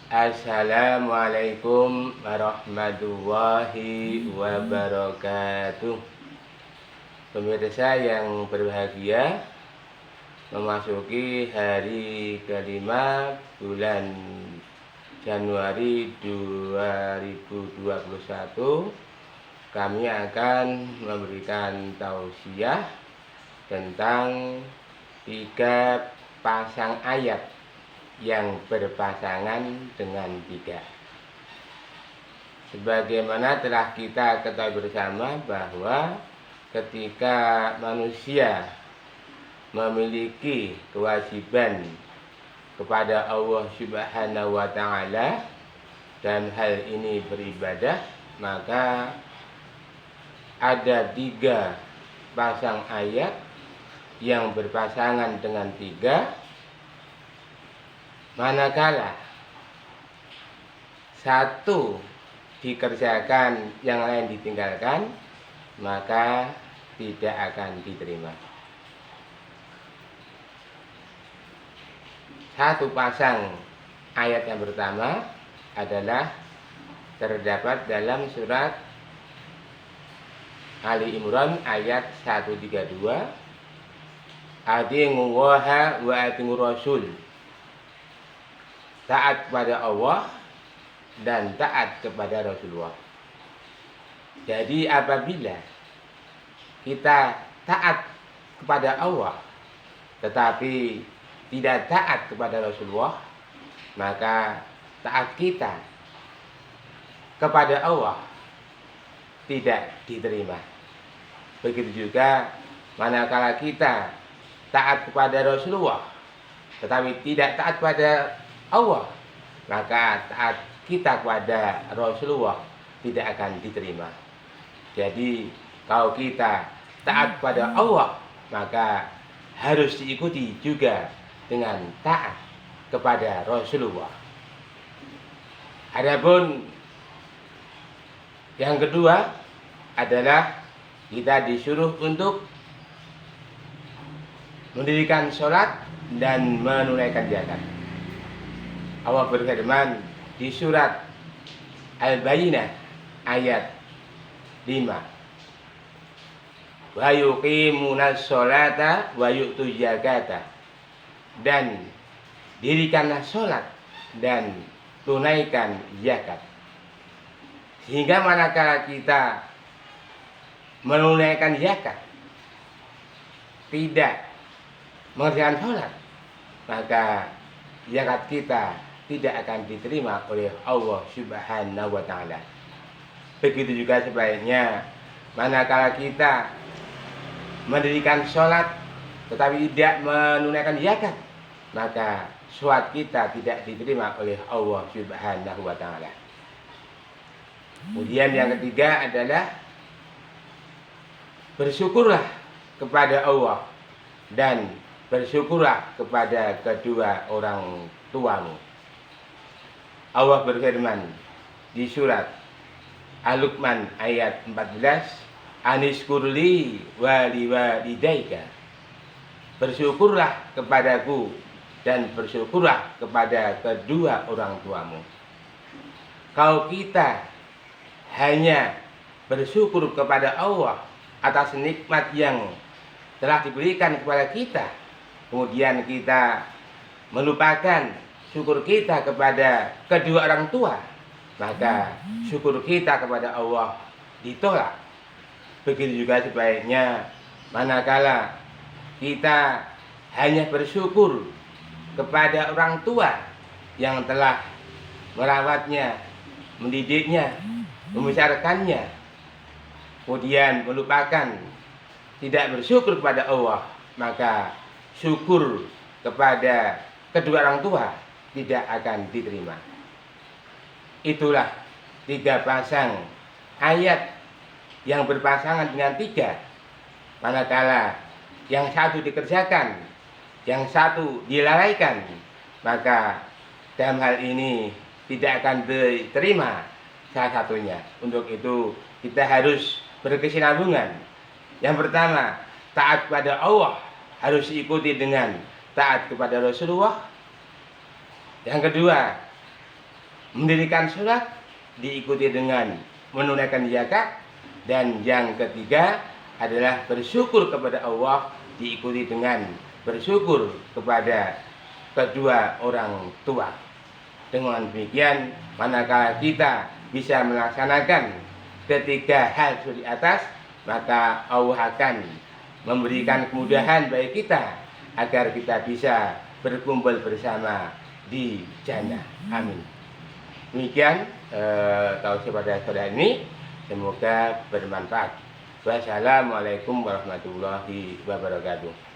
Assalamualaikum warahmatullahi wabarakatuh. Pemirsa yang berbahagia, memasuki hari kelima bulan Januari 2021, kami akan memberikan tausiah tentang 3 pasang ayat yang berpasangan dengan 3. Sebagaimana telah kita ketahui bersama bahwa ketika manusia memiliki kewajiban kepada Allah Subhanahu wa Ta'ala dan hal ini beribadah, maka ada 3 pasang ayat yang berpasangan dengan 3. Manakala satu dikerjakan, yang lain ditinggalkan, maka tidak akan diterima. Satu pasang ayat yang pertama adalah terdapat dalam surat Ali Imran ayat 132, Atii'u Allaha wa atii'ur Rasul. Taat kepada Allah dan taat kepada Rasulullah. Jadi apabila kita taat kepada Allah tetapi tidak taat kepada Rasulullah, maka taat kita kepada Allah tidak diterima. Begitu juga manakala kita taat kepada Rasulullah tetapi tidak taat pada Allah, maka taat kita kepada Rasulullah tidak akan diterima. Jadi kalau kita taat kepada Allah, maka harus diikuti juga dengan taat kepada Rasulullah. Adapun yang kedua adalah kita disuruh untuk mendirikan sholat dan menunaikan zakat. Allah berfirman di surat Al-Bayyinah ayat 5, wa yuqimunas sholata wa yu'tuz zakata, dan dirikanlah sholat dan tunaikan zakat. Sehingga manakala kita menunaikan zakat, tidak mengerjakan sholat, maka zakat kita tidak akan diterima oleh Allah Subhanahu wa Ta'ala. Begitu juga sebaliknya, manakala kita mendirikan sholat tetapi tidak menunaikan zakat, maka sholat kita tidak diterima oleh Allah Subhanahu wa Ta'ala. Kemudian yang ketiga adalah bersyukurlah kepada Allah dan bersyukurlah kepada kedua orang tuamu. Allah berfirman di surat Al-Luqman ayat 14, Anishkurli wa liwalidaika, bersyukurlah kepadaku dan bersyukurlah kepada kedua orang tuamu. Kalau kita hanya bersyukur kepada Allah atas nikmat yang telah diberikan kepada kita, kemudian kita melupakan syukur kita kepada kedua orang tua, maka syukur kita kepada Allah ditolak. Begitu juga sebaliknya, manakala kita hanya bersyukur kepada orang tua yang telah merawatnya, mendidiknya, membesarkannya, kemudian melupakan, tidak bersyukur kepada Allah, maka syukur kepada kedua orang tua tidak akan diterima. Itulah 3 pasang ayat yang berpasangan dengan 3. Manakala yang satu dikerjakan, yang satu dilalaikan, maka dalam hal ini tidak akan diterima salah satunya. Untuk itu kita harus berkesinambungan. Yang pertama, taat kepada Allah harus diikuti dengan taat kepada Rasulullah. Yang kedua, mendirikan sholat, diikuti dengan menunaikan zakat, dan yang ketiga adalah bersyukur kepada Allah, diikuti dengan bersyukur kepada kedua orang tua. Dengan demikian, manakala kita bisa melaksanakan ketiga hal di atas, maka Allah akan memberikan kemudahan bagi kita agar kita bisa berkumpul bersama di jannah. Amin. Demikian tausiah pada saudara ini, semoga bermanfaat. Wassalamualaikum warahmatullahi wabarakatuh.